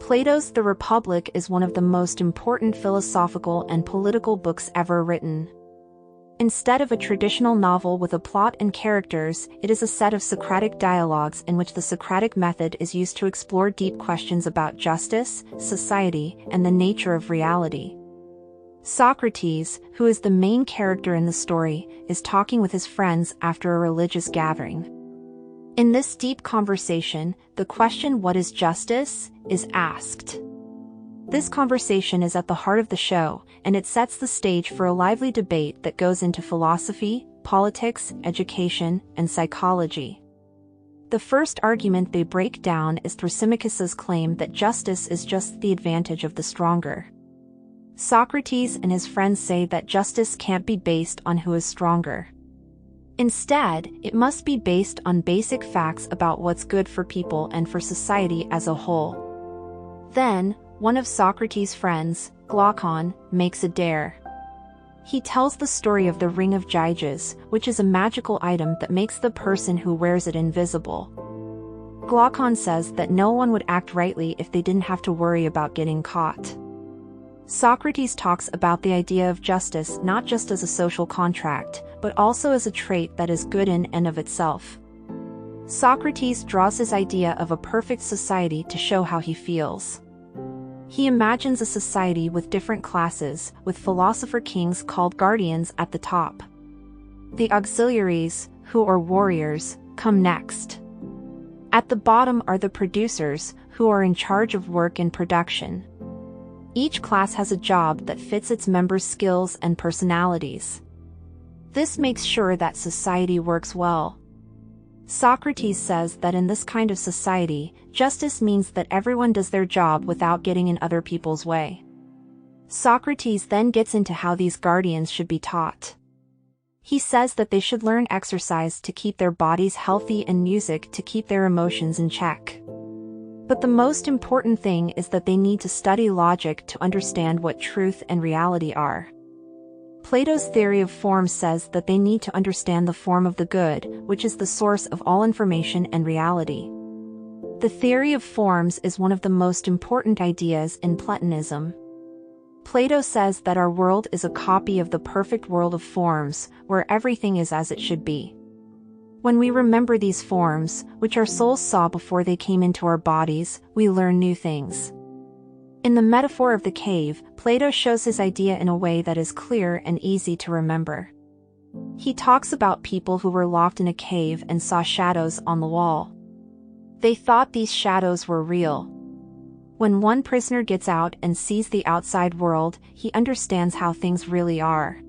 Plato's The Republic is one of the most important philosophical and political books ever written. Instead of a traditional novel with a plot and characters, it is a set of Socratic dialogues in which the Socratic method is used to explore deep questions about justice, society, and the nature of reality. Socrates, who is the main character in the story, is talking with his friends after a religious gathering. In this deep conversation, the question "what is justice?" is asked. This conversation is at the heart of the show, and it sets the stage for a lively debate that goes into philosophy, politics, education, and psychology. The first argument they break down is Thrasymachus's claim that justice is just the advantage of the stronger. Socrates and his friends say that justice can't be based on who is stronger. Instead, it must be based on basic facts about what's good for people and for society as a whole. Then, one of Socrates' friends, Glaucon, makes a dare. He tells the story of the Ring of Gyges, which is a magical item that makes the person who wears it invisible. Glaucon says that no one would act rightly if they didn't have to worry about getting caught. Socrates talks about the idea of justice not just as a social contract, but also as a trait that is good in and of itself. Socrates draws his idea of a perfect society to show how he feels. He imagines a society with different classes, with philosopher kings called guardians at the top. The auxiliaries, who are warriors, come next. At the bottom are the producers, who are in charge of work and production. Each class has a job that fits its members' skills and personalities. This makes sure that society works well. Socrates says that in this kind of society, justice means that everyone does their job without getting in other people's way. Socrates then gets into how these guardians should be taught. He says that they should learn exercise to keep their bodies healthy and music to keep their emotions in check. But the most important thing is that they need to study logic to understand what truth and reality are. Plato's theory of forms says that they need to understand the form of the good, which is the source of all information and reality. The theory of forms is one of the most important ideas in Platonism. Plato says that our world is a copy of the perfect world of forms, where everything is as it should be. When we remember these forms, which our souls saw before they came into our bodies, we learn new things. In the metaphor of the cave, Plato shows his idea in a way that is clear and easy to remember. He talks about people who were locked in a cave and saw shadows on the wall. They thought these shadows were real. When one prisoner gets out and sees the outside world, he understands how things really are.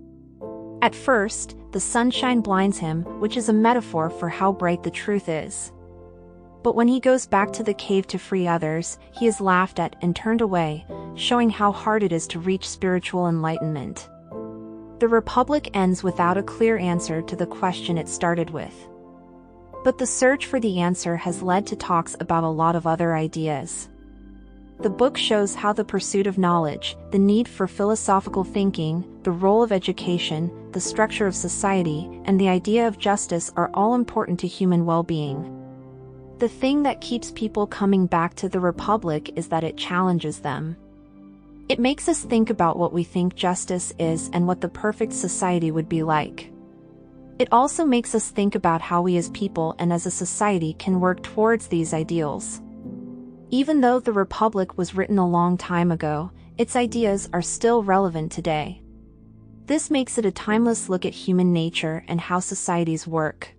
At first, the sunshine blinds him, which is a metaphor for how bright the truth is. But when he goes back to the cave to free others, he is laughed at and turned away, showing how hard it is to reach spiritual enlightenment. The Republic ends without a clear answer to the question it started with. But the search for the answer has led to talks about a lot of other ideas. The book shows how the pursuit of knowledge, the need for philosophical thinking, the role of education, the structure of society, and the idea of justice are all important to human well-being. The thing that keeps people coming back to the Republic is that it challenges them. It makes us think about what we think justice is and what the perfect society would be like. It also makes us think about how we as people and as a society can work towards these ideals. Even though the Republic was written a long time ago, its ideas are still relevant today. This makes it a timeless look at human nature and how societies work.